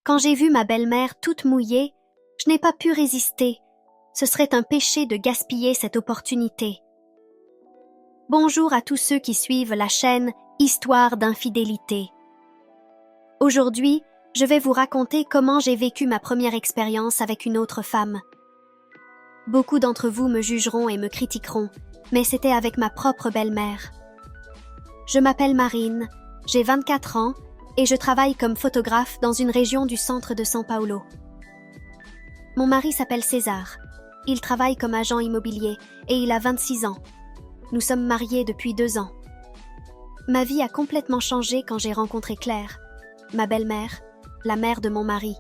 Quand j'ai vu ma belle-mère toute mouillée, je n'ai pas pu résister. Ce serait un péché de gaspiller cette opportunité. Bonjour à tous ceux qui suivent la chaîne Histoire d'infidélité. Aujourd'hui, je vais vous raconter comment j'ai vécu ma première expérience avec une autre femme. Beaucoup d'entre vous me jugeront et me critiqueront, mais c'était avec ma propre belle-mère. Je m'appelle Marine, j'ai 24 ans et je travaille comme photographe dans une région du centre de São Paulo. Mon mari s'appelle César. Il travaille comme agent immobilier et il a 26 ans. Nous sommes mariés depuis 2 ans. Ma vie a complètement changé quand j'ai rencontré Claire, ma belle-mère, la mère de mon mari.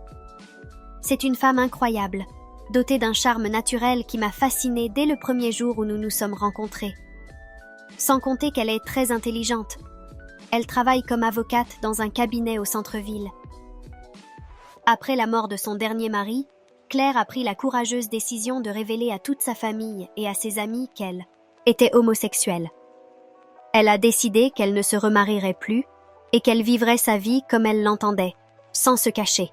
C'est une femme incroyable, dotée d'un charme naturel qui m'a fascinée dès le premier jour où nous nous sommes rencontrés. Sans compter qu'elle est très intelligente. Elle travaille comme avocate dans un cabinet au centre-ville. Après la mort de son dernier mari, Claire a pris la courageuse décision de révéler à toute sa famille et à ses amis qu'elle était homosexuelle. Elle a décidé qu'elle ne se remarierait plus et qu'elle vivrait sa vie comme elle l'entendait, sans se cacher.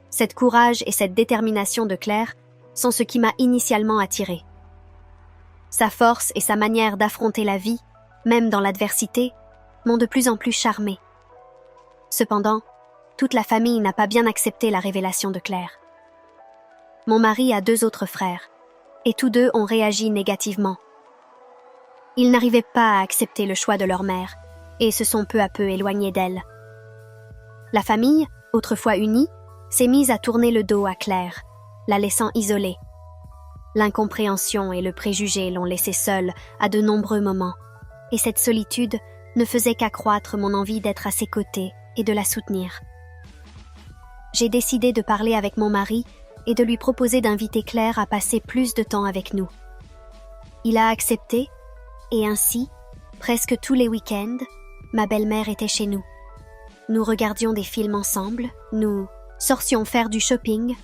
Cette courage et cette détermination de Claire sont ce qui m'a initialement attirée. Sa force et sa manière d'affronter la vie, même dans l'adversité, m'ont de plus en plus charmée. Cependant, toute la famille n'a pas bien accepté la révélation de Claire. Mon mari a 2 autres frères, et tous 2 ont réagi négativement. Ils n'arrivaient pas à accepter le choix de leur mère, et se sont peu à peu éloignés d'elle. La famille, autrefois unie, s'est mise à tourner le dos à Claire, la laissant isolée. L'incompréhension et le préjugé l'ont laissée seule à de nombreux moments, et cette solitude ne faisait qu'accroître mon envie d'être à ses côtés et de la soutenir. J'ai décidé de parler avec mon mari et de lui proposer d'inviter Claire à passer plus de temps avec nous. Il a accepté, et ainsi, presque tous les week-ends, ma belle-mère était chez nous. Nous regardions des films ensemble, nous sortions faire du shopping,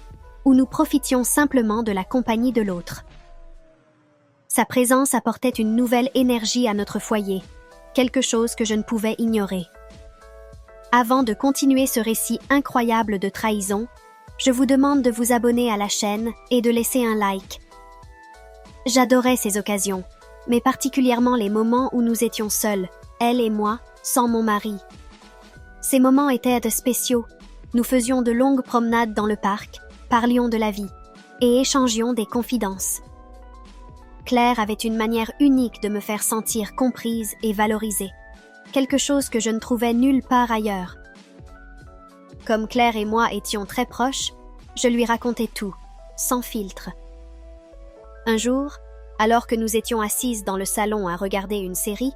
ou nous profitions simplement de la compagnie de l'autre. Sa présence apportait une nouvelle énergie à notre foyer, quelque chose que je ne pouvais ignorer. Avant de continuer ce récit incroyable de trahison, je vous demande de vous abonner à la chaîne et de laisser un like. J'adorais ces occasions, mais particulièrement les moments où nous étions seuls, elle et moi, sans mon mari. Ces moments étaient spéciaux. Nous faisions de longues promenades dans le parc, parlions de la vie et échangions des confidences. Claire avait une manière unique de me faire sentir comprise et valorisée, quelque chose que je ne trouvais nulle part ailleurs. Comme Claire et moi étions très proches, je lui racontais tout, sans filtre. Un jour, alors que nous étions assises dans le salon à regarder une série,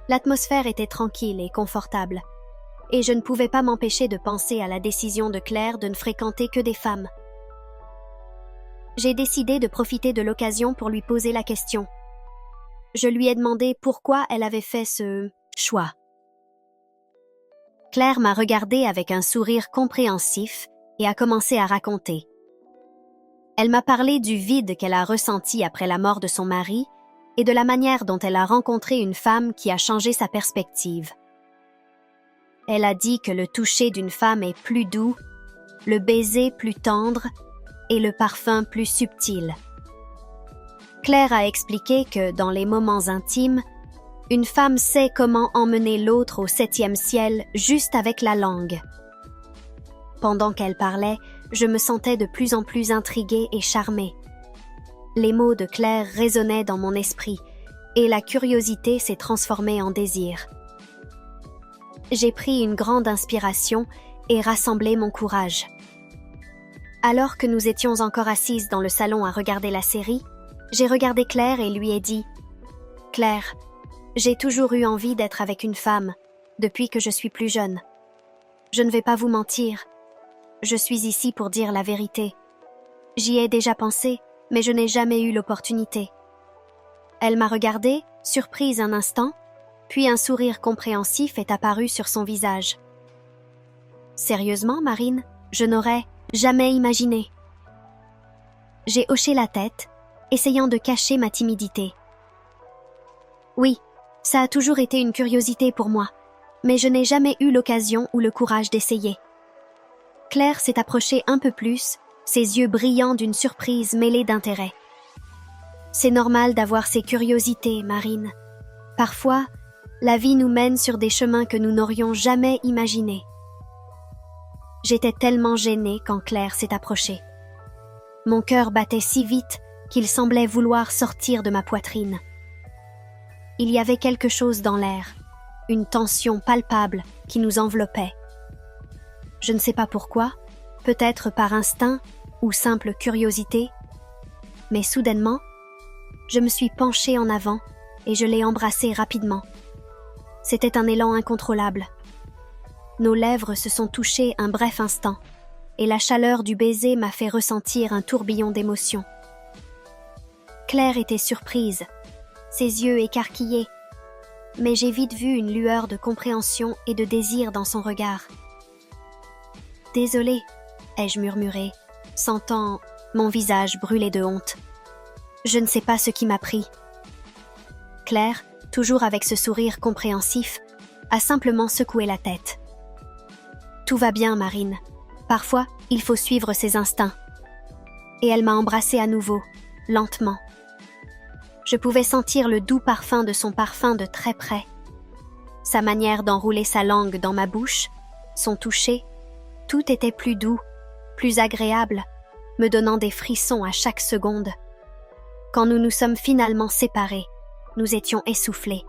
l'atmosphère était tranquille et confortable, et je ne pouvais pas m'empêcher de penser à la décision de Claire de ne fréquenter que des femmes. J'ai décidé de profiter de l'occasion pour lui poser la question. Je lui ai demandé pourquoi elle avait fait ce choix. Claire m'a regardée avec un sourire compréhensif et a commencé à raconter. Elle m'a parlé du vide qu'elle a ressenti après la mort de son mari et de la manière dont elle a rencontré une femme qui a changé sa perspective. Elle a dit que le toucher d'une femme est plus doux, le baiser plus tendre et le parfum plus subtil. Claire a expliqué que, dans les moments intimes, une femme sait comment emmener l'autre au 7e ciel juste avec la langue. Pendant qu'elle parlait, je me sentais de plus en plus intriguée et charmée. Les mots de Claire résonnaient dans mon esprit et la curiosité s'est transformée en désir. J'ai pris une grande inspiration et rassemblé mon courage. Alors que nous étions encore assises dans le salon à regarder la série, j'ai regardé Claire et lui ai dit « Claire, j'ai toujours eu envie d'être avec une femme, depuis que je suis plus jeune. Je ne vais pas vous mentir. Je suis ici pour dire la vérité. J'y ai déjà pensé, mais je n'ai jamais eu l'opportunité. » Elle m'a regardée, surprise un instant, puis un sourire compréhensif est apparu sur son visage. « Sérieusement, Marine, je n'aurais jamais imaginé. » J'ai hoché la tête, essayant de cacher ma timidité. « Oui, ça a toujours été une curiosité pour moi, mais je n'ai jamais eu l'occasion ou le courage d'essayer. » Claire s'est approchée un peu plus, ses yeux brillants d'une surprise mêlée d'intérêt. C'est normal d'avoir ces curiosités, Marine. Parfois, la vie nous mène sur des chemins que nous n'aurions jamais imaginés. J'étais tellement gênée quand Claire s'est approchée. Mon cœur battait si vite qu'il semblait vouloir sortir de ma poitrine. Il y avait quelque chose dans l'air, une tension palpable qui nous enveloppait. Je ne sais pas pourquoi, peut-être par instinct ou simple curiosité, mais soudainement, je me suis penchée en avant et je l'ai embrassée rapidement. C'était un élan incontrôlable. Nos lèvres se sont touchées un bref instant, et la chaleur du baiser m'a fait ressentir un tourbillon d'émotions. Claire était surprise, ses yeux écarquillés, mais j'ai vite vu une lueur de compréhension et de désir dans son regard. « Désolée », ai-je murmuré, sentant mon visage brûler de honte. Je ne sais pas ce qui m'a pris. Claire, toujours avec ce sourire compréhensif, a simplement secoué la tête. « Tout va bien, Marine. Parfois, il faut suivre ses instincts. » Et elle m'a embrassée à nouveau, lentement. Je pouvais sentir le doux parfum de son parfum de très près. Sa manière d'enrouler sa langue dans ma bouche, son toucher, tout était plus doux, plus agréable, me donnant des frissons à chaque seconde. Quand nous nous sommes finalement séparés, nous étions essoufflés.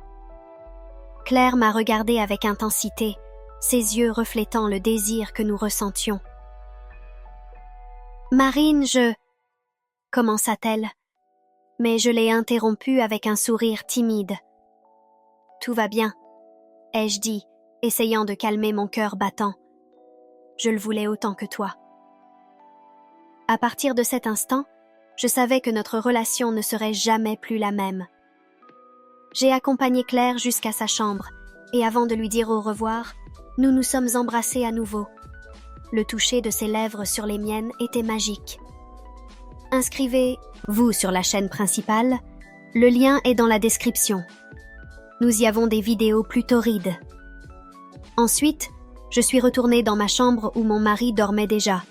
Claire m'a regardée avec intensité, ses yeux reflétant le désir que nous ressentions. « Marine, commença-t-elle, mais je l'ai interrompue avec un sourire timide. « Tout va bien, ai-je dit, essayant de calmer mon cœur battant. Je le voulais autant que toi. » À partir de cet instant, je savais que notre relation ne serait jamais plus la même. J'ai accompagné Claire jusqu'à sa chambre, et avant de lui dire au revoir, nous nous sommes embrassés à nouveau. Le toucher de ses lèvres sur les miennes était magique. Inscrivez-vous sur la chaîne principale, le lien est dans la description. Nous y avons des vidéos plus torrides. Ensuite, je suis retournée dans ma chambre où mon mari dormait déjà,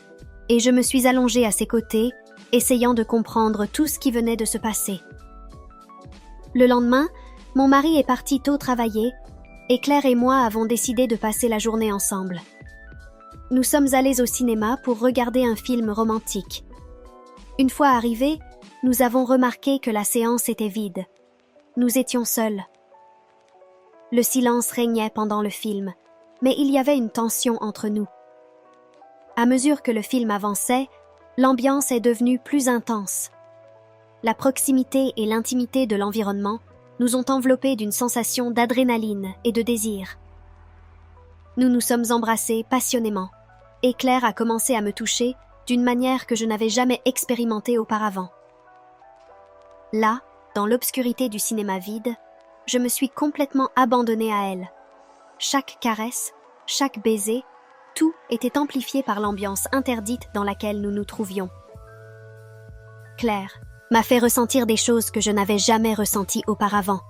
et je me suis allongée à ses côtés, essayant de comprendre tout ce qui venait de se passer. Le lendemain, mon mari est parti tôt travailler, et Claire et moi avons décidé de passer la journée ensemble. Nous sommes allés au cinéma pour regarder un film romantique. Une fois arrivés, nous avons remarqué que la séance était vide. Nous étions seuls. Le silence régnait pendant le film, mais il y avait une tension entre nous. À mesure que le film avançait, l'ambiance est devenue plus intense. La proximité et l'intimité de l'environnement nous ont enveloppés d'une sensation d'adrénaline et de désir. Nous nous sommes embrassés passionnément, et Claire a commencé à me toucher d'une manière que je n'avais jamais expérimentée auparavant. Là, dans l'obscurité du cinéma vide, je me suis complètement abandonnée à elle. Chaque caresse, chaque baiser, tout était amplifié par l'ambiance interdite dans laquelle nous nous trouvions. Claire m'a fait ressentir des choses que je n'avais jamais ressenties auparavant.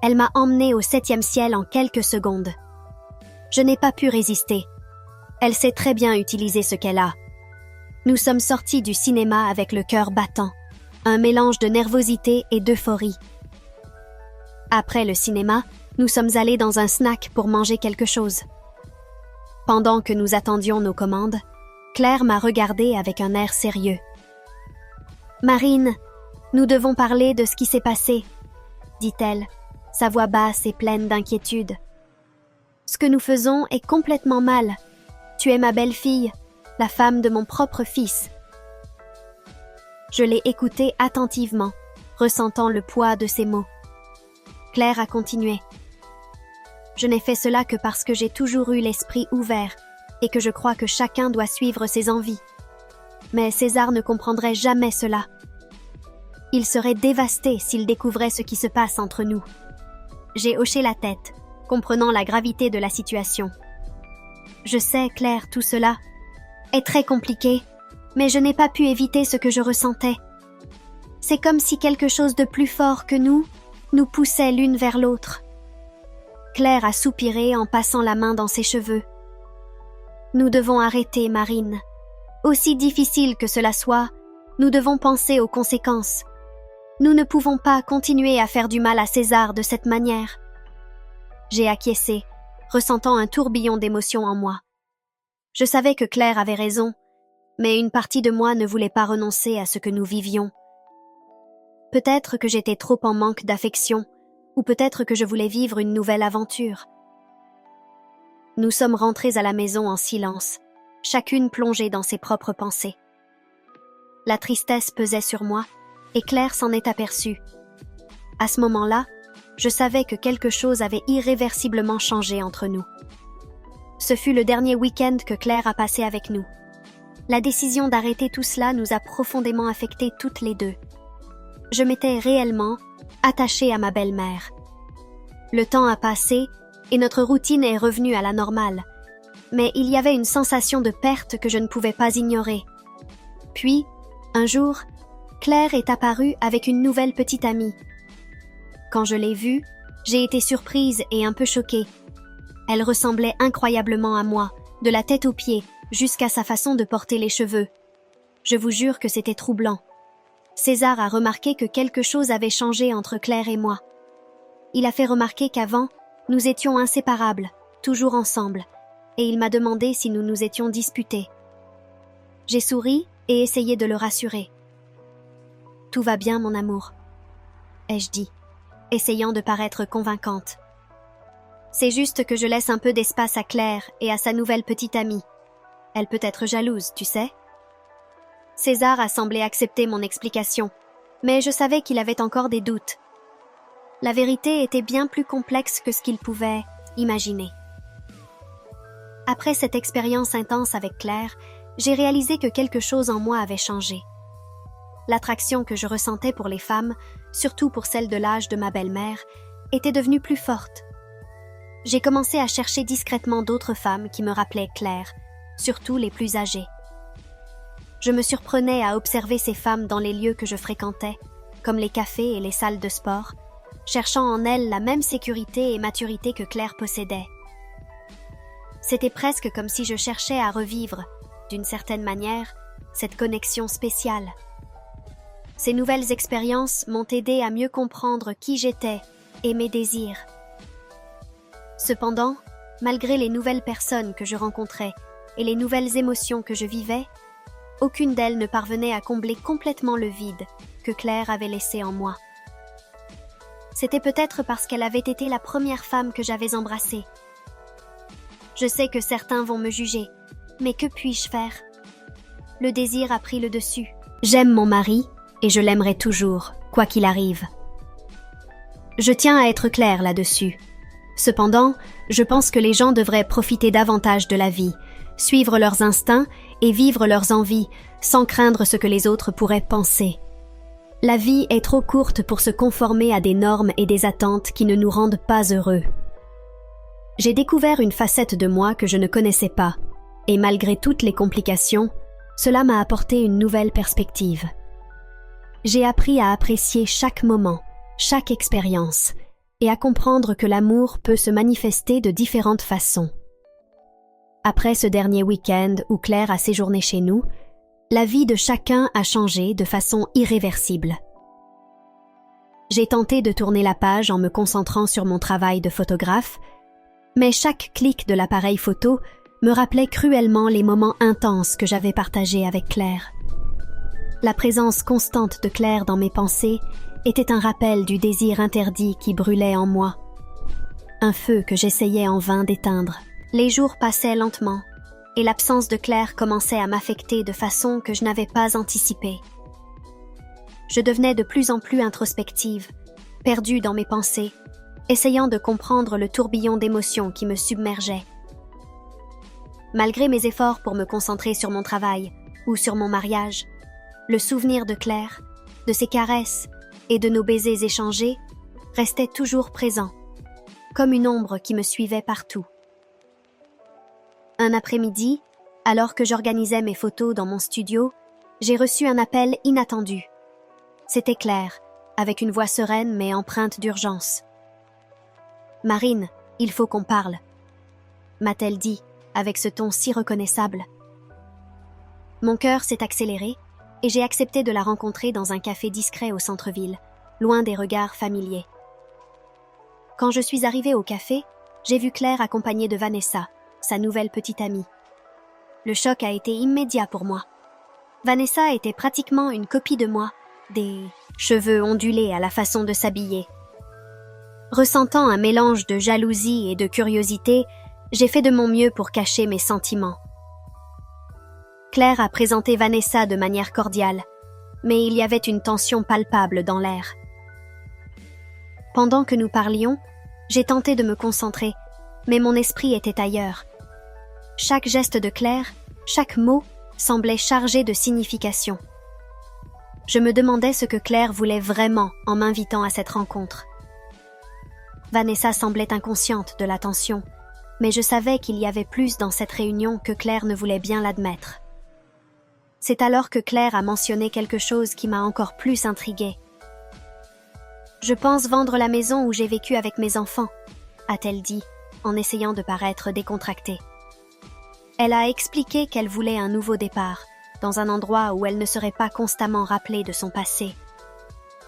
Elle m'a emmenée au 7e ciel en quelques secondes. Je n'ai pas pu résister. Elle sait très bien utiliser ce qu'elle a. Nous sommes sortis du cinéma avec le cœur battant, un mélange de nervosité et d'euphorie. Après le cinéma, nous sommes allés dans un snack pour manger quelque chose. Pendant que nous attendions nos commandes, Claire m'a regardée avec un air sérieux. « Marine, nous devons parler de ce qui s'est passé, » dit-elle, sa voix basse et pleine d'inquiétude. « Ce que nous faisons est complètement mal. Tu es ma belle-fille, la femme de mon propre fils. » Je l'ai écoutée attentivement, ressentant le poids de ses mots. Claire a continué. « Je n'ai fait cela que parce que j'ai toujours eu l'esprit ouvert et que je crois que chacun doit suivre ses envies. Mais César ne comprendrait jamais cela. Il serait dévasté s'il découvrait ce qui se passe entre nous. » J'ai hoché la tête, comprenant la gravité de la situation. « Je sais, Claire, tout cela est très compliqué, mais je n'ai pas pu éviter ce que je ressentais. C'est comme si quelque chose de plus fort que nous poussait l'une vers l'autre. » Claire a soupiré en passant la main dans ses cheveux. « Nous devons arrêter, Marine. Aussi difficile que cela soit, nous devons penser aux conséquences. Nous ne pouvons pas continuer à faire du mal à César de cette manière. J'ai acquiescé, ressentant un tourbillon d'émotions en moi. Je savais que Claire avait raison, mais une partie de moi ne voulait pas renoncer à ce que nous vivions. Peut-être que j'étais trop en manque d'affection, ou peut-être que je voulais vivre une nouvelle aventure. Nous sommes rentrés à la maison en silence, chacune plongée dans ses propres pensées. La tristesse pesait sur moi, et Claire s'en est aperçue. À ce moment-là, je savais que quelque chose avait irréversiblement changé entre nous. Ce fut le dernier week-end que Claire a passé avec nous. La décision d'arrêter tout cela nous a profondément affectées toutes les deux. Je m'étais réellement attachée à ma belle-mère. Le temps a passé et notre routine est revenue à la normale. Mais il y avait une sensation de perte que je ne pouvais pas ignorer. Puis, un jour, Claire est apparue avec une nouvelle petite amie. Quand je l'ai vue, j'ai été surprise et un peu choquée. Elle ressemblait incroyablement à moi, de la tête aux pieds, jusqu'à sa façon de porter les cheveux. Je vous jure que c'était troublant. César a remarqué que quelque chose avait changé entre Claire et moi. Il a fait remarquer qu'avant, nous étions inséparables, toujours ensemble, et il m'a demandé si nous nous étions disputés. J'ai souri et essayé de le rassurer. « Tout va bien, mon amour », ai-je dit, essayant de paraître convaincante. C'est juste que je laisse un peu d'espace à Claire et à sa nouvelle petite amie. Elle peut être jalouse, tu sais. César a semblé accepter mon explication, mais je savais qu'il avait encore des doutes. La vérité était bien plus complexe que ce qu'il pouvait imaginer. Après cette expérience intense avec Claire, j'ai réalisé que quelque chose en moi avait changé. L'attraction que je ressentais pour les femmes, surtout pour celles de l'âge de ma belle-mère, était devenue plus forte. J'ai commencé à chercher discrètement d'autres femmes qui me rappelaient Claire, surtout les plus âgées. Je me surprenais à observer ces femmes dans les lieux que je fréquentais, comme les cafés et les salles de sport, cherchant en elles la même sécurité et maturité que Claire possédait. C'était presque comme si je cherchais à revivre, d'une certaine manière, cette connexion spéciale. Ces nouvelles expériences m'ont aidé à mieux comprendre qui j'étais et mes désirs. Cependant, malgré les nouvelles personnes que je rencontrais et les nouvelles émotions que je vivais, aucune d'elles ne parvenait à combler complètement le vide que Claire avait laissé en moi. C'était peut-être parce qu'elle avait été la première femme que j'avais embrassée. Je sais que certains vont me juger, mais que puis-je faire? Le désir a pris le dessus. J'aime mon mari et je l'aimerai toujours, quoi qu'il arrive. Je tiens à être claire là-dessus. Cependant, je pense que les gens devraient profiter davantage de la vie, suivre leurs instincts et vivre leurs envies, sans craindre ce que les autres pourraient penser. La vie est trop courte pour se conformer à des normes et des attentes qui ne nous rendent pas heureux. J'ai découvert une facette de moi que je ne connaissais pas, et malgré toutes les complications, cela m'a apporté une nouvelle perspective. J'ai appris à apprécier chaque moment, chaque expérience, et à comprendre que l'amour peut se manifester de différentes façons. Après ce dernier week-end où Claire a séjourné chez nous, la vie de chacun a changé de façon irréversible. J'ai tenté de tourner la page en me concentrant sur mon travail de photographe, mais chaque clic de l'appareil photo me rappelait cruellement les moments intenses que j'avais partagés avec Claire. La présence constante de Claire dans mes pensées était un rappel du désir interdit qui brûlait en moi. Un feu que j'essayais en vain d'éteindre. Les jours passaient lentement, et l'absence de Claire commençait à m'affecter de façon que je n'avais pas anticipée. Je devenais de plus en plus introspective, perdue dans mes pensées, essayant de comprendre le tourbillon d'émotions qui me submergeait. Malgré mes efforts pour me concentrer sur mon travail ou sur mon mariage, le souvenir de Claire, de ses caresses et de nos baisers échangés restait toujours présent, comme une ombre qui me suivait partout. Un après-midi, alors que j'organisais mes photos dans mon studio, j'ai reçu un appel inattendu. C'était Claire, avec une voix sereine mais empreinte d'urgence. « Marine, il faut qu'on parle », m'a-t-elle dit, avec ce ton si reconnaissable. Mon cœur s'est accéléré et j'ai accepté de la rencontrer dans un café discret au centre-ville, loin des regards familiers. Quand je suis arrivée au café, j'ai vu Claire accompagnée de Vanessa, sa nouvelle petite amie. Le choc a été immédiat pour moi. Vanessa était pratiquement une copie de moi, des cheveux ondulés à la façon de s'habiller. Ressentant un mélange de jalousie et de curiosité, j'ai fait de mon mieux pour cacher mes sentiments. Claire a présenté Vanessa de manière cordiale, mais il y avait une tension palpable dans l'air. Pendant que nous parlions, j'ai tenté de me concentrer, mais mon esprit était ailleurs. Chaque geste de Claire, chaque mot, semblait chargé de signification. Je me demandais ce que Claire voulait vraiment en m'invitant à cette rencontre. Vanessa semblait inconsciente de la tension, mais je savais qu'il y avait plus dans cette réunion que Claire ne voulait bien l'admettre. C'est alors que Claire a mentionné quelque chose qui m'a encore plus intriguée. « Je pense vendre la maison où j'ai vécu avec mes enfants », a-t-elle dit, en essayant de paraître décontractée. Elle a expliqué qu'elle voulait un nouveau départ, dans un endroit où elle ne serait pas constamment rappelée de son passé.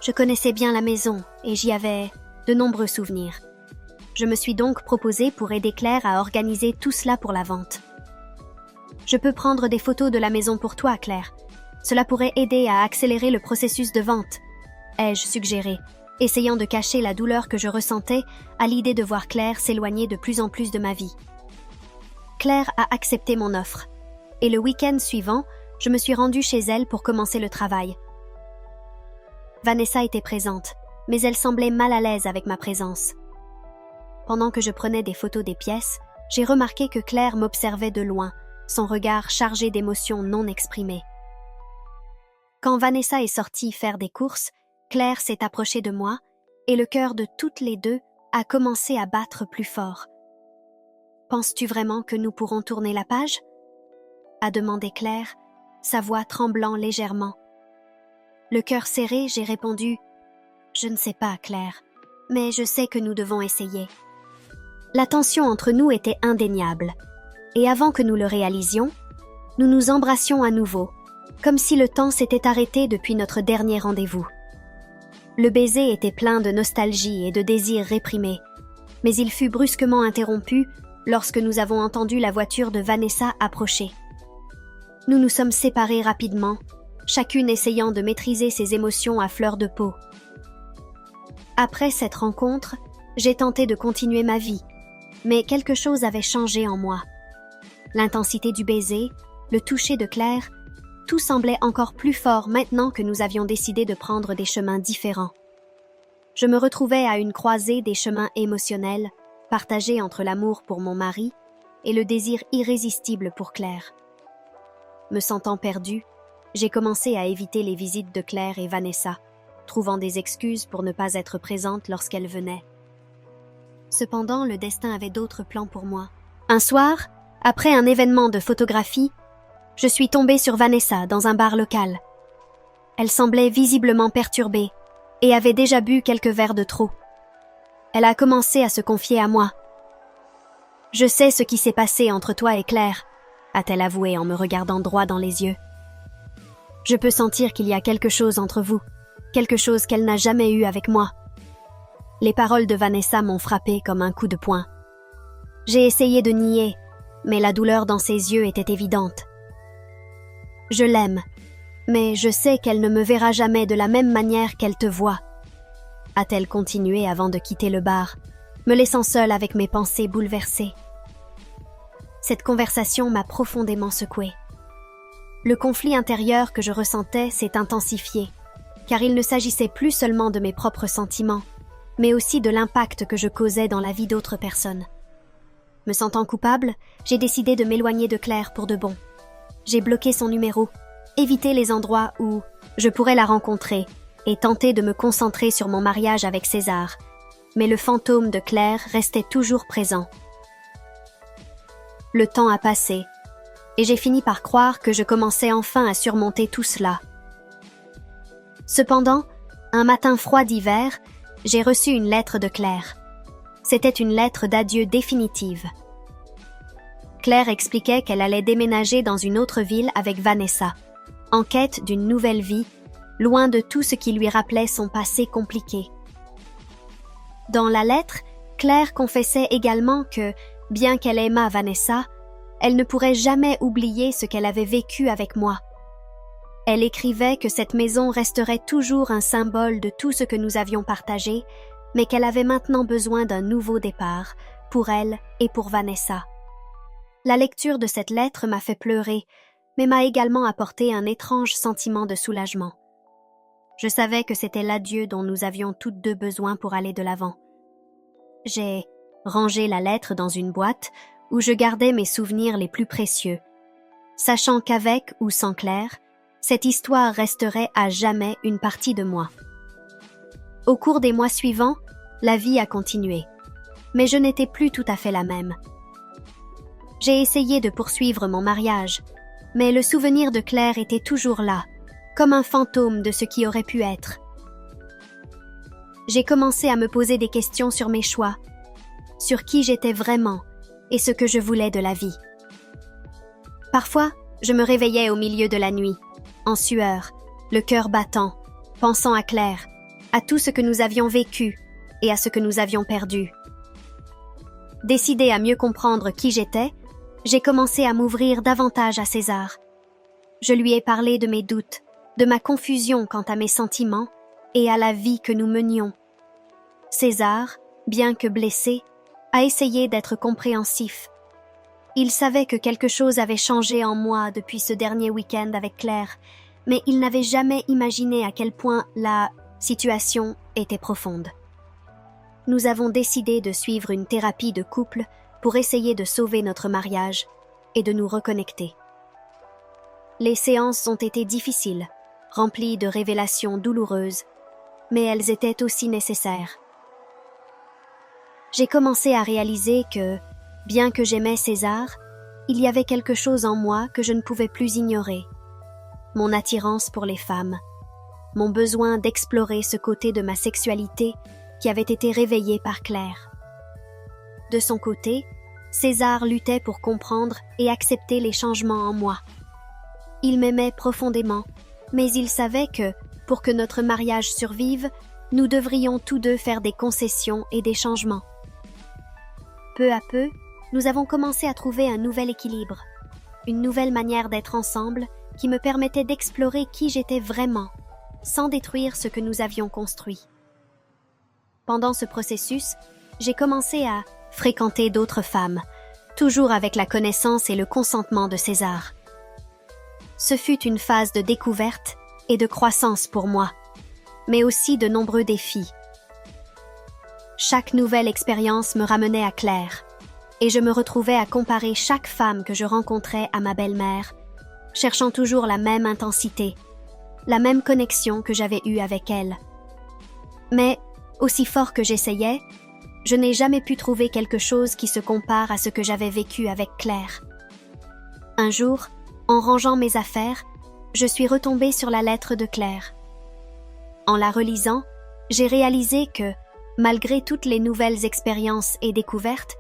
Je connaissais bien la maison et j'y avais de nombreux souvenirs. Je me suis donc proposée pour aider Claire à organiser tout cela pour la vente. « Je peux prendre des photos de la maison pour toi, Claire. Cela pourrait aider à accélérer le processus de vente, » ai-je suggéré, essayant de cacher la douleur que je ressentais à l'idée de voir Claire s'éloigner de plus en plus de ma vie. Claire a accepté mon offre, et le week-end suivant, je me suis rendue chez elle pour commencer le travail. Vanessa était présente, mais elle semblait mal à l'aise avec ma présence. Pendant que je prenais des photos des pièces, j'ai remarqué que Claire m'observait de loin, son regard chargé d'émotions non exprimées. Quand Vanessa est sortie faire des courses, Claire s'est approchée de moi et le cœur de toutes les deux a commencé à battre plus fort. « Penses-tu vraiment que nous pourrons tourner la page ?» a demandé Claire, sa voix tremblant légèrement. Le cœur serré, j'ai répondu « Je ne sais pas, Claire, mais je sais que nous devons essayer. » La tension entre nous était indéniable, et avant que nous le réalisions, nous nous embrassions à nouveau, comme si le temps s'était arrêté depuis notre dernier rendez-vous. Le baiser était plein de nostalgie et de désirs réprimés, mais il fut brusquement interrompu lorsque nous avons entendu la voiture de Vanessa approcher. Nous nous sommes séparés rapidement, chacune essayant de maîtriser ses émotions à fleur de peau. Après cette rencontre, j'ai tenté de continuer ma vie, mais quelque chose avait changé en moi. L'intensité du baiser, le toucher de Claire, tout semblait encore plus fort maintenant que nous avions décidé de prendre des chemins différents. Je me retrouvais à une croisée des chemins émotionnels, partagés entre l'amour pour mon mari et le désir irrésistible pour Claire. Me sentant perdue, j'ai commencé à éviter les visites de Claire et Vanessa, trouvant des excuses pour ne pas être présente lorsqu'elles venaient. Cependant, le destin avait d'autres plans pour moi. Un soir, après un événement de photographie, je suis tombée sur Vanessa dans un bar local. Elle semblait visiblement perturbée et avait déjà bu quelques verres de trop. Elle a commencé à se confier à moi. « Je sais ce qui s'est passé entre toi et Claire », a-t-elle avoué en me regardant droit dans les yeux. « Je peux sentir qu'il y a quelque chose entre vous, quelque chose qu'elle n'a jamais eu avec moi. » Les paroles de Vanessa m'ont frappée comme un coup de poing. J'ai essayé de nier, mais la douleur dans ses yeux était évidente. Je l'aime, mais je sais qu'elle ne me verra jamais de la même manière qu'elle te voit, a-t-elle continué avant de quitter le bar, me laissant seule avec mes pensées bouleversées. Cette conversation m'a profondément secouée. Le conflit intérieur que je ressentais s'est intensifié, car il ne s'agissait plus seulement de mes propres sentiments, mais aussi de l'impact que je causais dans la vie d'autres personnes. Me sentant coupable, j'ai décidé de m'éloigner de Claire pour de bon. J'ai bloqué son numéro, évité les endroits où je pourrais la rencontrer et tenté de me concentrer sur mon mariage avec César, mais le fantôme de Claire restait toujours présent. Le temps a passé, et j'ai fini par croire que je commençais enfin à surmonter tout cela. Cependant, un matin froid d'hiver, j'ai reçu une lettre de Claire. C'était une lettre d'adieu définitive. Claire expliquait qu'elle allait déménager dans une autre ville avec Vanessa, en quête d'une nouvelle vie, loin de tout ce qui lui rappelait son passé compliqué. Dans la lettre, Claire confessait également que, bien qu'elle aimât Vanessa, elle ne pourrait jamais oublier ce qu'elle avait vécu avec moi. Elle écrivait que cette maison resterait toujours un symbole de tout ce que nous avions partagé, mais qu'elle avait maintenant besoin d'un nouveau départ, pour elle et pour Vanessa. La lecture de cette lettre m'a fait pleurer, mais m'a également apporté un étrange sentiment de soulagement. Je savais que c'était l'adieu dont nous avions toutes deux besoin pour aller de l'avant. J'ai rangé la lettre dans une boîte où je gardais mes souvenirs les plus précieux, sachant qu'avec ou sans Claire, cette histoire resterait à jamais une partie de moi. Au cours des mois suivants, la vie a continué, mais je n'étais plus tout à fait la même. J'ai essayé de poursuivre mon mariage, mais le souvenir de Claire était toujours là, comme un fantôme de ce qui aurait pu être. J'ai commencé à me poser des questions sur mes choix, sur qui j'étais vraiment et ce que je voulais de la vie. Parfois, je me réveillais au milieu de la nuit, en sueur, le cœur battant, pensant à Claire, à tout ce que nous avions vécu et à ce que nous avions perdu. Décidée à mieux comprendre qui j'étais, j'ai commencé à m'ouvrir davantage à César. Je lui ai parlé de mes doutes, de ma confusion quant à mes sentiments et à la vie que nous menions. César, bien que blessé, a essayé d'être compréhensif. Il savait que quelque chose avait changé en moi depuis ce dernier week-end avec Claire, mais il n'avait jamais imaginé à quel point la situation était profonde. Nous avons décidé de suivre une thérapie de couple pour essayer de sauver notre mariage et de nous reconnecter. Les séances ont été difficiles, remplies de révélations douloureuses, mais elles étaient aussi nécessaires. J'ai commencé à réaliser que, bien que j'aimais César, il y avait quelque chose en moi que je ne pouvais plus ignorer. Mon attirance pour les femmes, mon besoin d'explorer ce côté de ma sexualité qui avait été réveillé par Claire. De son côté, César luttait pour comprendre et accepter les changements en moi. Il m'aimait profondément, mais il savait que, pour que notre mariage survive, nous devrions tous deux faire des concessions et des changements. Peu à peu, nous avons commencé à trouver un nouvel équilibre, une nouvelle manière d'être ensemble qui me permettait d'explorer qui j'étais vraiment, sans détruire ce que nous avions construit. Pendant ce processus, j'ai commencé à fréquenter d'autres femmes, toujours avec la connaissance et le consentement de César. Ce fut une phase de découverte et de croissance pour moi, mais aussi de nombreux défis. Chaque nouvelle expérience me ramenait à Claire, et je me retrouvais à comparer chaque femme que je rencontrais à ma belle-mère, cherchant toujours la même intensité, la même connexion que j'avais eue avec elle. Mais, aussi fort que j'essayais, je n'ai jamais pu trouver quelque chose qui se compare à ce que j'avais vécu avec Claire. Un jour, en rangeant mes affaires, je suis retombée sur la lettre de Claire. En la relisant, j'ai réalisé que, malgré toutes les nouvelles expériences et découvertes,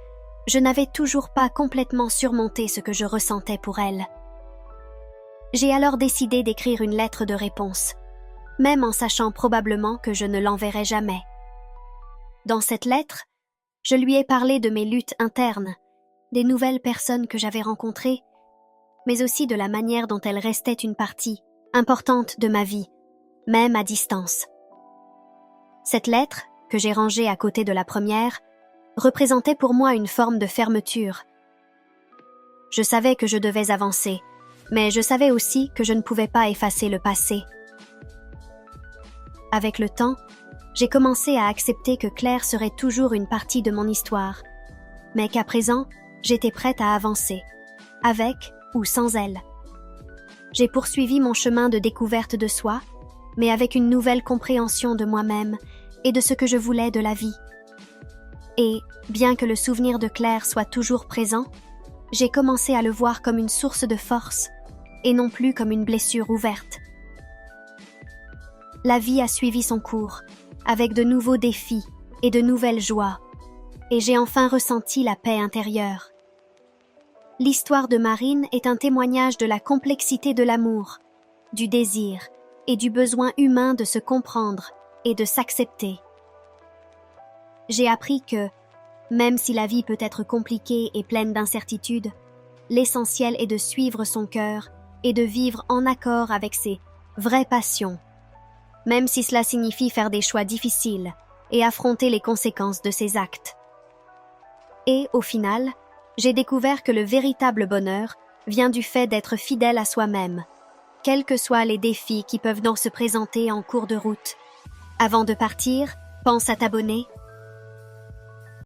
je n'avais toujours pas complètement surmonté ce que je ressentais pour elle. J'ai alors décidé d'écrire une lettre de réponse, même en sachant probablement que je ne l'enverrais jamais. Dans cette lettre, je lui ai parlé de mes luttes internes, des nouvelles personnes que j'avais rencontrées, mais aussi de la manière dont elles restaient une partie importante de ma vie, même à distance. Cette lettre, que j'ai rangée à côté de la première, représentait pour moi une forme de fermeture. Je savais que je devais avancer, mais je savais aussi que je ne pouvais pas effacer le passé. Avec le temps, j'ai commencé à accepter que Claire serait toujours une partie de mon histoire, mais qu'à présent, j'étais prête à avancer, avec ou sans elle. J'ai poursuivi mon chemin de découverte de soi, mais avec une nouvelle compréhension de moi-même et de ce que je voulais de la vie. Et, bien que le souvenir de Claire soit toujours présent, j'ai commencé à le voir comme une source de force et non plus comme une blessure ouverte. La vie a suivi son cours, avec de nouveaux défis et de nouvelles joies, et j'ai enfin ressenti la paix intérieure. l'histoire de Marine est un témoignage de la complexité de l'amour, du désir et du besoin humain de se comprendre et de s'accepter. J'ai appris que, même si la vie peut être compliquée et pleine d'incertitudes, l'essentiel est de suivre son cœur et de vivre en accord avec ses vraies passions, même si cela signifie faire des choix difficiles et affronter les conséquences de ses actes. Et, au final, j'ai découvert que le véritable bonheur vient du fait d'être fidèle à soi-même, quels que soient les défis qui peuvent donc se présenter en cours de route. Avant de partir, pense à t'abonner,